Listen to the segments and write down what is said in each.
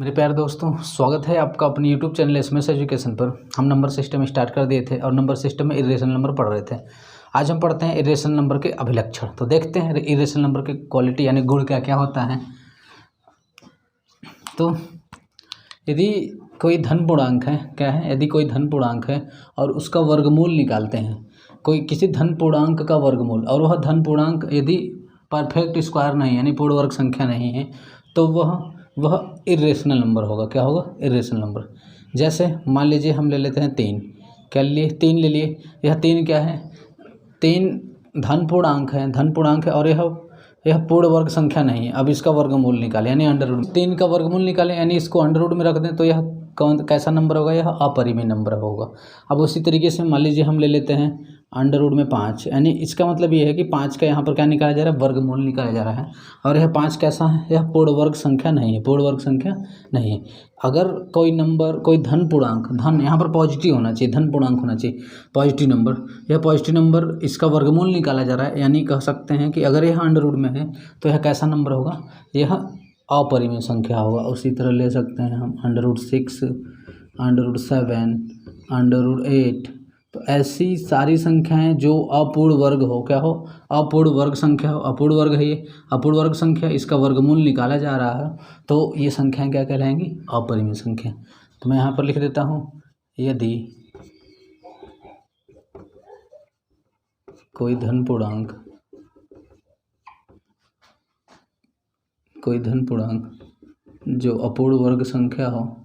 मेरे प्यारे दोस्तों, स्वागत है आपका अपने यूट्यूब चैनल एसएमएस एजुकेशन पर। हम नंबर सिस्टम स्टार्ट कर दिए थे और नंबर सिस्टम में इरेशनल नंबर पढ़ रहे थे। आज हम पढ़ते हैं इरेशनल नंबर के अभिलक्षण। तो देखते हैं इरेशनल नंबर के क्वालिटी यानी गुण क्या क्या होता है। तो यदि कोई धन पूर्णांक है, क्या है, यदि कोई धन पूर्णांक है और उसका वर्गमूल निकालते हैं, कोई किसी धन पूर्णांक का वर्गमूल, और वह धन पूर्णांक यदि परफेक्ट स्क्वायर नहीं यानी पूर्ण वर्ग संख्या नहीं है, तो वह इरेशनल नंबर होगा। क्या होगा? Irrational number. जैसे मान लीजिए हम ले लेते हैं 3। क्या ले लिए? 3 ले लिए। यह 3 क्या है? 3 धन पूर्णांक है, धन पूर्णांक है और यह पूर्ण वर्ग संख्या नहीं है। अब इसका वर्गमूल निकालें यानी अंडर रूट। 3 का वर्गमूल निकालें यानी इसको अंडर रूट में रख दें, तो यह कैसा नंबर होगा? यह अपरिमेय नंबर होगा। अब उसी तरीके से मान लीजिए हम ले लेते हैं अंडर रूट में 5, यानी इसका मतलब ये है कि 5 का यहाँ पर क्या निकाला जा रहा है? वर्गमूल निकाला जा रहा है। और यह 5 कैसा है? यह पूर्ण वर्ग संख्या नहीं है, पूर्ण वर्ग संख्या नहीं है। अगर कोई नंबर, कोई धन पूर्णांक, धन यहाँ पर पॉजिटिव होना चाहिए, धन पूर्णांक होना चाहिए, पॉजिटिव नंबर, यह पॉजिटिव नंबर, इसका वर्गमूल निकाला जा रहा है, यानी कह सकते हैं कि अगर यह अंडर रूट में है तो यह कैसा नंबर होगा? यह अपरिमेय संख्या होगा। उसी तरह ले सकते हैं हम under root 6, under root 7, under root 8। तो ऐसी सारी संख्याएं जो अपूर्ण वर्ग हो, क्या हो? अपूर्ण वर्ग संख्या हो। अपूर्ण वर्ग है ये, अपूर्ण वर्ग संख्या, इसका वर्गमूल निकाला जा रहा है, तो ये संख्याएं क्या कहलाएंगी? अपरिमेय संख्या। तो मैं यहाँ पर लिख देता हूँ, यदि कोई धन पूर्णांक जो अपूर्ण वर्ग संख्या हो,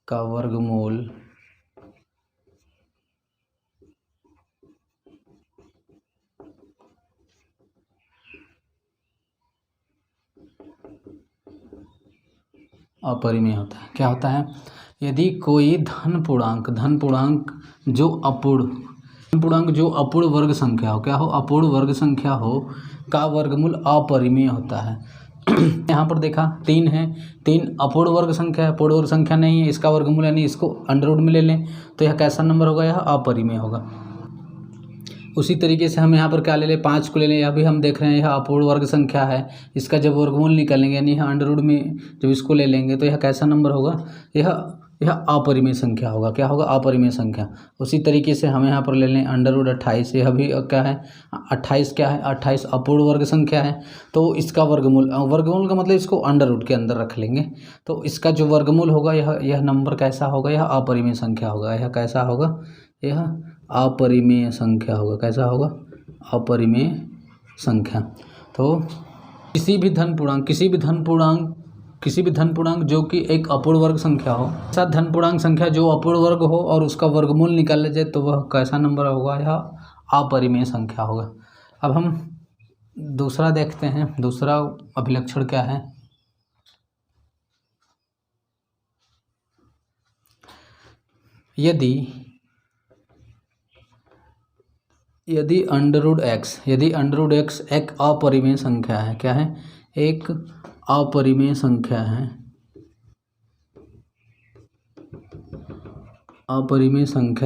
का वर्गमूल अपरिमेय होता है। क्या होता है? यदि कोई धन पूर्णांक जो अपूर्ण वर्ग संख्या हो, क्या हो? अपूर्ण वर्ग संख्या हो, का वर्गमूल अपरिमेय होता है। यहाँ पर देखा 3 है, 3 अपूर्ण वर्ग संख्या है, पूर्ण वर्ग संख्या नहीं है, इसका वर्गमूल यानी इसको अंडर रूट में ले लें, तो यह कैसा नंबर होगा? यह अपरिमेय होगा। उसी तरीके से हम यहाँ पर क्या ले लें? 5 को ले लें। यह भी हम देख रहे हैं यह अपूर्ण वर्ग संख्या है, इसका जब वर्गमूल निकालेंगे यानी यह अंडर रूट में जब इसको ले लेंगे तो यह कैसा नंबर होगा? यह अपरिमेय संख्या होगा। क्या होगा? अपरिमेय संख्या। उसी तरीके से हम यहाँ पर ले लें अंडर रूट 28। यह भी क्या है? 28 क्या है? 28 अपूर्ण वर्ग संख्या है, तो इसका वर्गमूल का मतलब इसको अंडर रूट के अंदर रख लेंगे, तो इसका जो वर्गमूल होगा यह नंबर कैसा होगा? यह अपरिमेय संख्या होगा। यह कैसा होगा? यह अपरिमेय संख्या होगा। कैसा होगा? अपरिमेय संख्या। तो किसी भी धन पूर्णांक जो कि एक अपूर्ण वर्ग संख्या हो, ऐसा धन पूर्णांक संख्या जो अपूर्ण वर्ग हो और उसका वर्गमूल निकाला जाए तो वह कैसा नंबर होगा? यह अपरिमेय संख्या होगा। अब हम दूसरा देखते हैं, दूसरा अभिलक्षण क्या है। यदि अंडर रूट एक्स एक अपरिमेय संख्या है, क्या है? एक अपरिमेय संख्या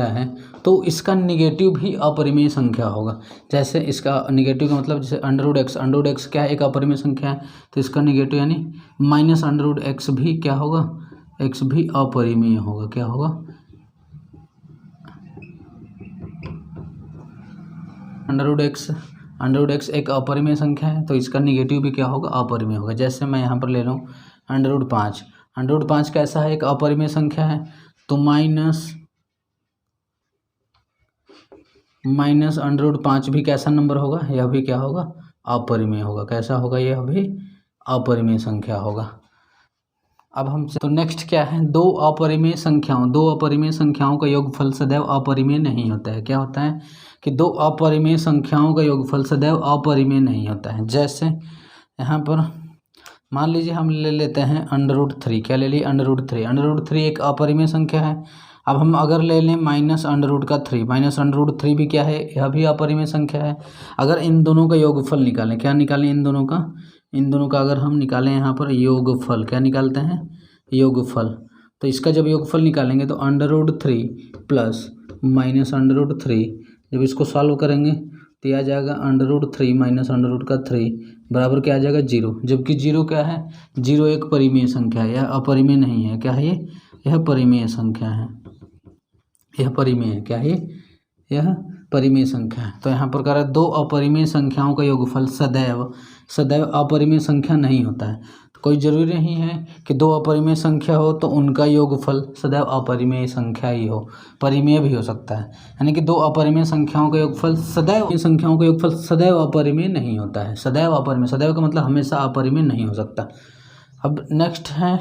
है, तो इसका निगेटिव भी अपरिमेय संख्या होगा। जैसे इसका निगेटिव का मतलब, जैसे अंडर रूट एक्स क्या है? एक अपरिमेय संख्या है, तो इसका निगेटिव यानी माइनस अंडर रूट एक्स भी क्या होगा? एक्स भी अपरिमेय होगा। क्या होगा? अंडर रूट एक्स एक अपरिमेय संख्या है, तो इसका निगेटिव भी क्या होगा? अपरिमेय होगा। जैसे मैं यहाँ पर ले लूँ अंडर रूट 5 कैसा है? एक अपरिमेय संख्या है, तो माइनस अंडर रूट 5 भी कैसा नंबर होगा? यह भी क्या होगा? अपरिमेय होगा। कैसा होगा? यह भी अपरिमेय संख्या होगा। अब हम तो नेक्स्ट क्या है? दो अपरिमेय संख्याओं का योगफल सदैव अपरिमेय नहीं होता है। क्या होता है? कि दो अपरिमेय संख्याओं का योगफल सदैव अपरिमेय नहीं होता है। जैसे यहाँ पर मान लीजिए हम ले लेते हैं अंडर रूट 3। क्या ले लिए? अंडर रूट 3 एक अपरिमेय संख्या है। अब हम अगर ले लें माइनस अंडर रूट 3 भी क्या है? यह भी अपरिमेय संख्या है। अगर इन दोनों का योगफल निकालें, क्या निकालें? इन दोनों का अगर हम निकालें यहाँ पर योगफल, क्या निकालते हैं? योगफल। तो इसका जब योगफल निकालेंगे तो अंडर रूट 3 प्लस माइनस √3, जब इसको सॉल्व करेंगे तो ये आ जाएगा √3 माइनस √3 बराबर क्या आ जाएगा 0, जबकि 0 क्या है, 0 एक परिमेय संख्या है, यह अपरिमेय नहीं है। क्या है ये, यह परिमेय संख्या है, यह परिमेय है। क्या है, यह परिमेय संख्या है। तो यहाँ प्रकार है दो अपरिमेय संख्याओं का योगफल सदैव सदैव अपरिमेय संख्या नहीं होता है। तो कोई ज़रूरी नहीं है कि दो अपरिमेय संख्या हो तो उनका योगफल सदैव अपरिमेय संख्या ही हो, परिमेय भी हो सकता है। यानी कि दो अपरिमेय संख्याओं का योगफल सदैव अपरिमेय नहीं होता है। सदैव अपरिमेय, सदैव का मतलब हमेशा अपरिमेय नहीं हो सकता। अब नेक्स्ट है,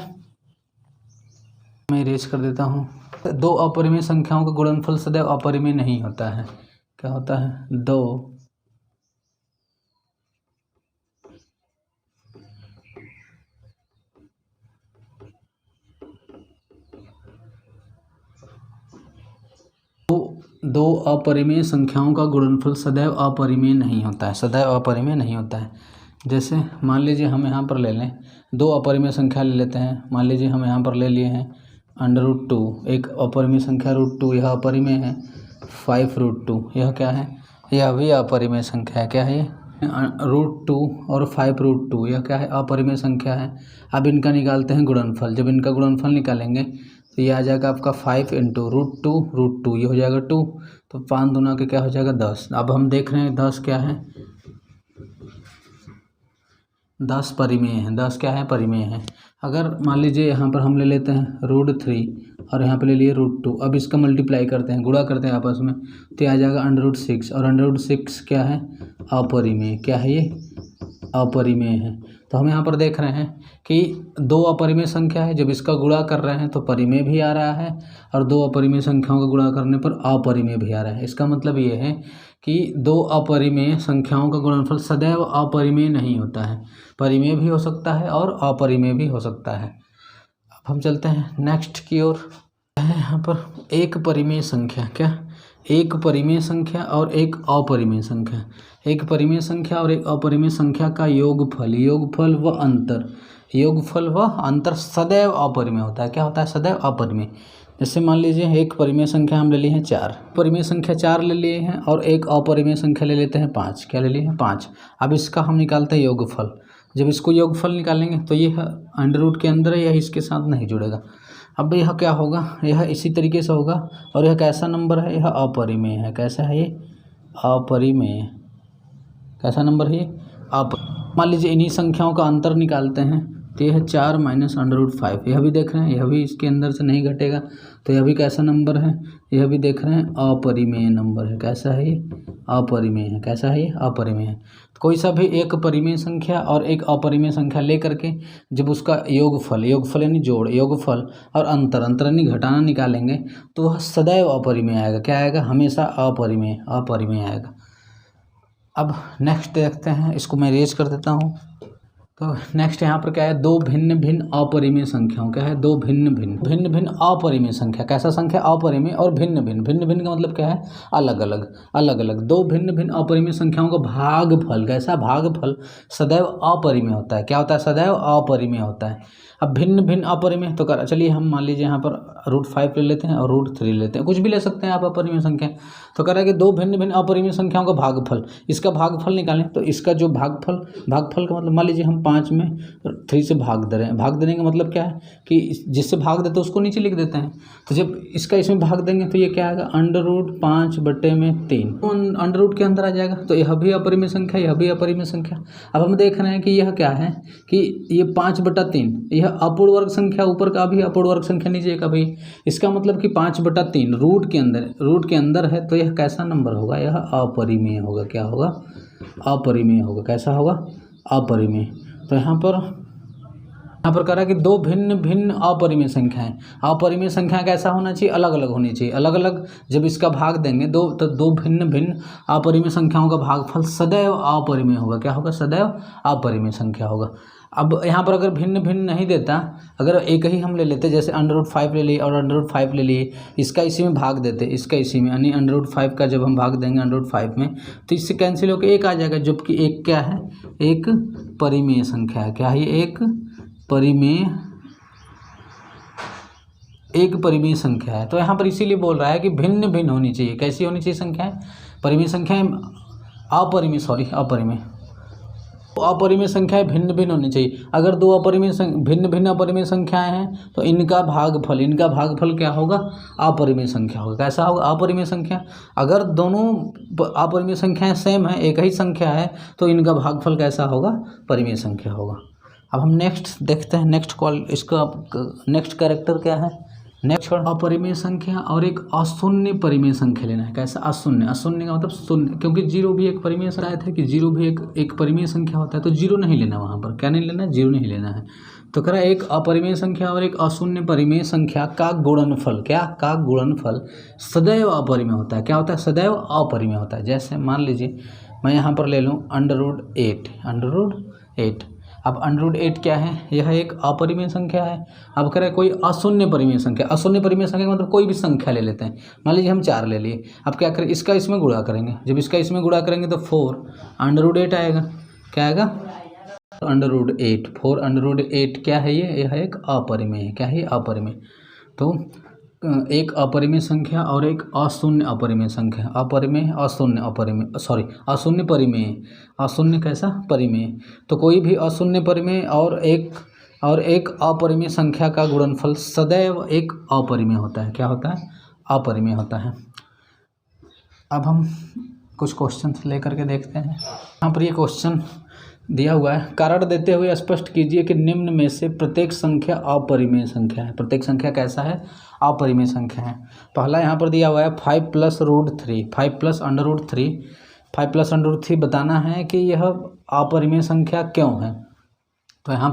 मैं इरेज कर देता हूँ। दो अपरिमेय संख्याओं का गुणनफल सदैव अपरिमेय नहीं होता है। क्या होता है, दो अपरिमेय संख्याओं का गुणनफल सदैव अपरिमेय नहीं होता है, सदैव अपरिमेय नहीं होता है। जैसे मान लीजिए हम यहाँ पर ले लें, दो अपरिमेय संख्या ले लेते हैं। मान लीजिए हम यहाँ पर ले लिए हैं √2, एक अपरिमेय संख्या √2, यह अपरिमेय है। 5√2 यह क्या है, यह भी अपरिमेय संख्या है। क्या है ये, √2 और 5√2 यह क्या है, अपरिमेय संख्या है। अब इनका निकालते हैं गुणनफल। जब इनका गुणनफल निकालेंगे तो ये आ जाएगा आपका 5 × √2 ये हो जाएगा 2, तो 5 दूना के क्या हो जाएगा 10। अब हम देख रहे हैं 10 क्या है, 10 परिमेय है। 10 क्या है, परिमेय है। अगर मान लीजिए यहाँ पर हम ले लेते हैं √3 और यहाँ पे ले लिए √2, अब इसका मल्टीप्लाई करते हैं, गुणा करते हैं आपस में, तो ये आ जाएगा √6, और √6 क्या है, अपरिमेय। क्या है ये, अपरिमेय है। तो हम यहाँ पर देख रहे हैं कि दो अपरिमेय संख्या है, जब इसका गुणा कर रहे हैं तो परिमेय भी आ रहा है, और दो अपरिमेय संख्याओं का गुणा करने पर अपरिमेय भी आ रहा है। इसका मतलब ये है कि दो अपरिमेय संख्याओं का गुणनफल सदैव अपरिमेय नहीं होता है, परिमेय भी हो सकता है और अपरिमेय भी हो सकता है। अब हम चलते हैं नेक्स्ट की ओर। है यहाँ पर एक परिमेय संख्या, क्या, एक परिमेय संख्या और एक अपरिमेय संख्या। एक परिमेय संख्या और एक अपरिमेय संख्या का योगफल व अंतर सदैव अपरिमेय होता है। क्या होता है, सदैव अपरिमेय। जैसे मान लीजिए एक परिमेय संख्या हम ले लिए हैं 4, परिमेय संख्या 4 ले लिए हैं, और एक अपरिमेय संख्या ले लेते हैं 5। क्या ले लिए हैं, 5। अब इसका हम निकालते हैं योगफल। जब इसको योगफल निकालेंगे तो ये अंडर रूट के अंदर है, यह इसके साथ नहीं जुड़ेगा। अब यह क्या होगा, यह इसी तरीके से होगा, और यह कैसा नंबर है, यह अपरिमेय है। कैसा है ये, अपरिमेय। कैसा नंबर है ये, मान लीजिए इन्हीं संख्याओं का अंतर निकालते हैं, तो यह 4 माइनस √5, यह भी देख रहे हैं, यह भी इसके अंदर से नहीं घटेगा, तो यह भी कैसा नंबर है, यह भी देख रहे हैं अपरिमेय नंबर है। कैसा है ये, अपरिमेय है। कैसा है ये, अपरिमेय है। तो कोई सा भी एक परिमेय संख्या और एक अपरिमेय संख्या ले करके जब उसका योगफल यानी जोड़, योगफल और अंतर यानी घटाना निकालेंगे तो वह सदैव अपरिमेय आएगा। क्या आएगा, हमेशा अपरिमेय आएगा। अब नेक्स्ट देखते हैं, इसको मैं इरेज कर देता हूँ। तो नेक्स्ट यहाँ पर क्या है, दो भिन्न भिन्न अपरिमेय संख्याओं। क्या है, दो भिन्न भिन्न अपरिमेय संख्या। कैसा संख्या, अपरिमेय और भिन्न भिन्न का मतलब क्या है, अलग अलग। दो भिन्न भिन्न अपरिमेय संख्याओं का भागफल, कैसा, भागफल सदैव अपरिमेय होता है। क्या होता है, सदैव अपरिमेय होता है। अब भिन्न भिन्न अपरिमेय, तो चलिए हम मान लीजिए यहाँ पर √5 ले लेते हैं और √3 लेते हैं, कुछ भी ले सकते हैं आप अपरिमेय संख्या। तो कह रहा है कि दो भिन्न भिन्न अपरिमेय संख्याओं का भागफल, इसका भागफल निकालें। तो इसका जो भागफल का मतलब, मान लीजिए हम 5 में 3 से भाग दे रहे हैं। भाग देने का मतलब क्या है कि जिससे भाग देते हैं उसको नीचे लिख देते हैं। तो जब इसका इसमें भाग देंगे तो ये क्या आएगा, √5/3 अंडर रूट के अंदर आ जाएगा। तो यह भी अपरिमेय संख्या, यह भी अपरिमेय संख्या। अब हम देख रहे हैं कि यह क्या है कि ये 5/3, यह अपूर्ण वर्ग संख्या ऊपर का भी, अपूर्ण वर्ग संख्या नीचे का भी। इसका मतलब कि 5/3 रूट के अंदर है, तो यह कैसा नंबर होगा, यह अपरिमेय होगा। क्या होगा, अपरिमेय होगा। कैसा होगा, अपरिमेय। तो यहाँ पर कह रहा है कि दो भिन्न भिन्न अपरिमेय संख्याएं। अपरिमेय संख्या कैसा होना चाहिए, अलग अलग होनी चाहिए। अलग अलग जब इसका भाग देंगे तो दो भिन्न भिन्न अपरिमेय संख्याओं का भागफल सदैव अपरिमेय होगा। क्या होगा, सदैव अपरिमेय संख्या होगा। अब यहाँ पर अगर भिन्न भिन्न नहीं देता, अगर एक ही हम ले लेते, जैसे √5 ले लिए और √5 ले लिए, इसका इसी में भाग देते, इसका इसी में, यानी √5 का जब हम भाग देंगे √5 में तो इससे कैंसिल होकर एक आ जाएगा, जबकि एक क्या है, एक परिमेय संख्या है। क्या है ये, एक परिमेय एक परिमेय संख्या है। तो यहाँ पर इसीलिए बोल रहा है कि भिन्न भिन्न होनी चाहिए। कैसी होनी चाहिए संख्याएं? परिमेय संख्याएं अपरिमेय संख्याएं भिन्न भिन्न होनी चाहिए। अगर दो भिन्न भिन्न अपरिमेय संख्याएं हैं तो इनका भागफल क्या होगा? अपरिमेय संख्या होगा। कैसा होगा? अपरिमेय संख्या। अगर दोनों अपरिमेय संख्याएं सेम है, एक ही संख्या है, तो इनका भागफल कैसा होगा? परिमेय संख्या होगा। अब हम नेक्स्ट देखते हैं, इसका नेक्स्ट कैरेक्टर क्या है? नेक्स्ट अपरिमेय संख्या और एक अशून्य परिमेय संख्या लेना है। कैसा? अशून्य का मतलब शून्य, क्योंकि जीरो भी एक परिमेय संख्या है कि जीरो भी एक परिमेय संख्या होता है, तो जीरो नहीं लेना वहाँ पर। क्या नहीं लेना? जीरो नहीं लेना है। तो कह रहा है एक अपरिमेय संख्या और एक अशून्य परिमेय संख्या का गुणनफल, क्या का गुणनफल सदैव अपरिमेय होता है। क्या होता है? सदैव अपरिमेय होता है। जैसे मान लीजिए मैं यहाँ पर ले लूँ √8। अब √8 क्या है? यह एक अपरिमेय संख्या है। अब कह रहे हैं कोई अशून्य परिमेय संख्या। अशून्य परिमेय संख्या का मतलब कोई भी संख्या ले लेते हैं। मान लीजिए हम 4 ले लिए। अब क्या करें? इसका इसमें गुणा करेंगे। जब इसका इसमें गुणा करेंगे तो 4√8 आएगा। क्या आएगा? √8। 4√8 क्या है? यह एक अपरिमेय है। क्या है? अपरिमेय। तो एक अपरिमेय संख्या और एक अशून्य अपरिमेय संख्या। अशून्य परिमेय। अशून्य कैसा? परिमेय। तो कोई भी अशून्य परिमेय और एक अपरिमेय संख्या का गुणनफल सदैव एक अपरिमेय होता है। क्या होता है? अपरिमेय होता है। अब हम कुछ क्वेश्चन लेकर के देखते हैं। यहाँ पर ये क्वेश्चन दिया हुआ है। कारण देते हुए स्पष्ट कीजिए कि निम्न में से प्रत्येक संख्या अपरिमेय संख्या है। प्रत्येक संख्या कैसा है? अपरिमेय संख्या है। पहला यहाँ पर दिया हुआ है 5 + √3। 5 + √3। 5 + √3 बताना है कि यह अपरिमेय संख्या क्यों है। तो यहाँ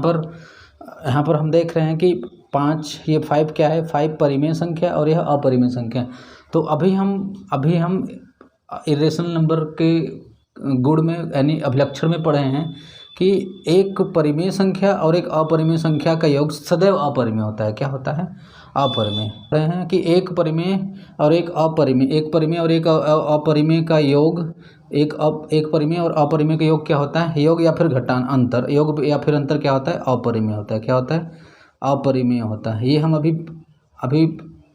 पर हम देख रहे हैं कि 5, ये 5 क्या है? 5 परिमेय संख्या और यह अपरिमेय संख्या। तो अभी हम इरेशनल नंबर के गुण में यानी अभिलक्षण में पढ़े हैं कि एक परिमेय संख्या और एक अपरिमेय संख्या का योग सदैव अपरिमेय होता है। क्या होता है? अपरिमेय। पढ़े हैं कि एक परिमेय और एक अपरिमेय का योग, एक परिमेय और अपरिमेय का योग क्या होता है? योग या फिर घटान अंतर, योग या फिर अंतर क्या होता है? अपरिमेय होता है। क्या होता है? अपरिमेय होता है। ये हम अभी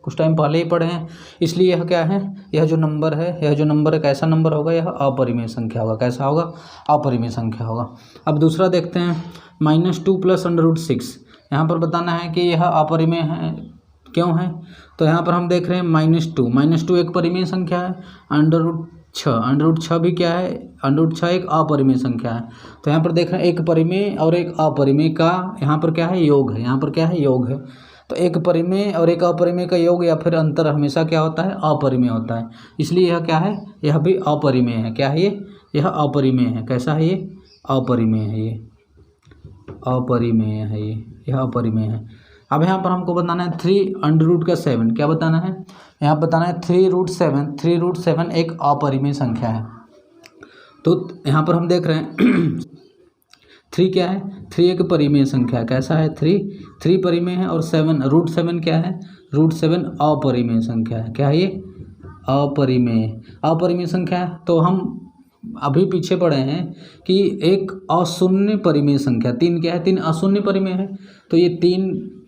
कुछ टाइम पहले ही पढ़े हैं। इसलिए यह क्या है? यह जो नंबर है कैसा नंबर होगा? यह अपरिमेय संख्या होगा। कैसा होगा? अपरिमेय संख्या होगा। अब दूसरा देखते हैं -2 + √6। यहाँ पर बताना है कि यह अपरिमेय है क्यों है। तो यहाँ पर हम देख रहे हैं -2 एक परिमेय संख्या है। √6 भी क्या है? √6 एक अपरिमेय संख्या है। तो यहाँ पर देख रहे हैं एक परिमेय और एक अपरिमेय का यहाँ पर क्या है? योग है। यहाँ पर क्या है? योग है। तो एक परिमेय और एक अपरिमेय का योग या फिर अंतर हमेशा क्या होता है? अपरिमेय होता है। इसलिए यह क्या है? यह भी अपरिमेय है। क्या है ये? यह अपरिमेय है। कैसा है ये? अपरिमेय है। ये अपरिमेय है। यह अपरिमेय है। अब यहाँ पर हमको बताना है 3√7। क्या बताना है? यहाँ बताना है 3√7। 3√7 एक अपरिमेय संख्या है। तो यहाँ पर हम देख रहे हैं 3 क्या है? 3 एक परिमेय संख्या है। कैसा है? 3 परिमेय है और √7 क्या है? √7 अपरिमेय संख्या है। क्या है ये? अपरिमेय संख्या है। तो हम अभी पीछे पढ़े हैं कि एक अशून्य परिमेय संख्या 3 क्या है? 3 अशून्य परिमेय है। तो ये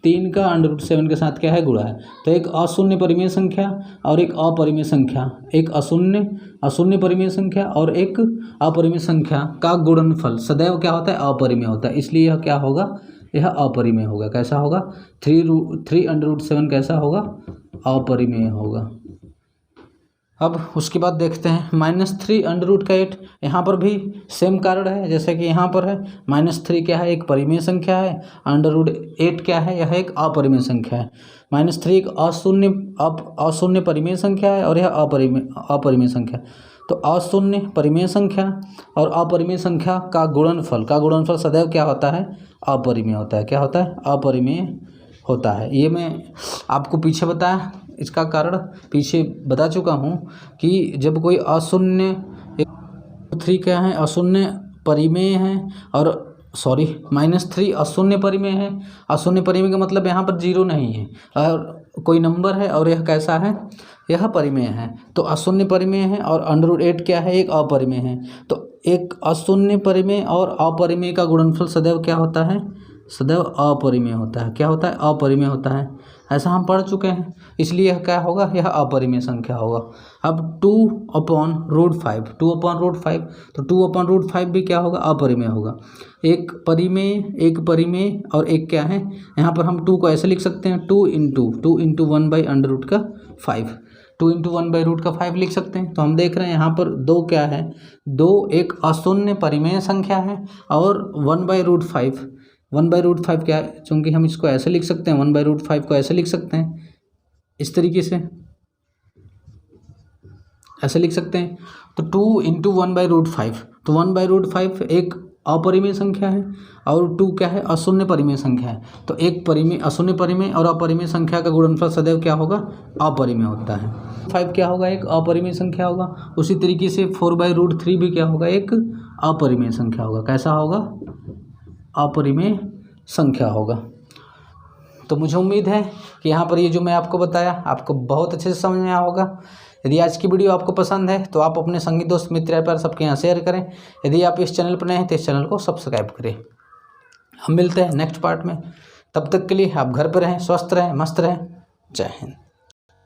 3 का √7 के साथ क्या है? गुणा है। तो एक अशून्य परिमेय संख्या और एक अपरिमेय संख्या, एक अशून्य परिमेय संख्या और एक अपरिमेय संख्या का गुणनफल सदैव क्या होता है? अपरिमेय होता है। इसलिए यह क्या होगा? यह अपरिमेय होगा। कैसा होगा? 3√7 कैसा होगा? अपरिमेय होगा। अब उसके बाद देखते हैं -3√8। यहाँ पर भी सेम कारण है जैसे कि यहाँ पर है। -3 क्या है? एक परिमेय संख्या है। √8 क्या है? यह एक अपरिमेय संख्या है। -3 एक अशून्य परिमेय संख्या है और यह अपरिमेय संख्या। तो अशून्य परिमेय संख्या और अपरिमेय संख्या का गुणनफल सदैव क्या होता है? अपरिमेय होता है। क्या होता है? अपरिमेय होता है। ये मैं आपको पीछे बताया, इसका कारण पीछे बता चुका हूँ कि जब कोई अशून्य 3 क्या है? अशून्य परिमेय है और -3 अशून्य परिमेय है। अशून्य परिमेय का मतलब यहाँ पर 0 नहीं है और कोई नंबर है और यह कैसा है? यह परिमेय है। तो अशून्य परिमेय है और √8 क्या है? एक अपरिमेय है। तो एक अशून्य परिमेय और अपरिमेय का गुणनफल सदैव क्या होता है? सदैव अपरिमेय होता है। क्या होता है? अपरिमेय होता है। ऐसा हम पढ़ चुके हैं, इसलिए यह क्या होगा? यह अपरिमेय संख्या होगा। अब 2/√5, 2/√5, तो 2/√5 भी क्या होगा? अपरिमेय होगा। एक परिमेय और एक क्या है? यहाँ पर हम 2 को ऐसे लिख सकते हैं, 2 इंटू 1/√5, 2 इंटू 1/√5 लिख सकते हैं। तो हम देख रहे हैं यहाँ पर दो क्या है? दो एक अशून्य परिमेय संख्या है और 1/√5, 1/√5 क्या है? चूँकि हम इसको ऐसे लिख सकते हैं, 1/√5 को ऐसे लिख सकते हैं, इस तरीके से ऐसे लिख सकते हैं। तो 2 इंटू 1/√5, तो 1/√5 एक अपरिमेय संख्या है और 2 क्या है? अशून्य परिमेय संख्या है। तो एक परिमेय, अशून्य परिमेय और अपरिमेय संख्या का गुणनफल सदैव क्या होगा? अपरिमेय होता है। 5 क्या होगा? एक अपरिमेय संख्या होगा। उसी तरीके से 4/√3 भी क्या होगा? एक अपरिमेय संख्या होगा। कैसा होगा? अपरिमेय संख्या होगा। तो मुझे उम्मीद है कि यहाँ पर ये जो मैं आपको बताया आपको बहुत अच्छे से समझ में आया होगा। यदि आज की वीडियो आपको पसंद है तो आप अपने संगी दोस्त मित्र पर सबके यहाँ शेयर करें। यदि आप इस चैनल पर नए हैं तो इस चैनल को सब्सक्राइब करें। हम मिलते हैं नेक्स्ट पार्ट में, तब तक के लिए आप घर पर रहें, स्वस्थ रहें, मस्त रहें। जय हिंद।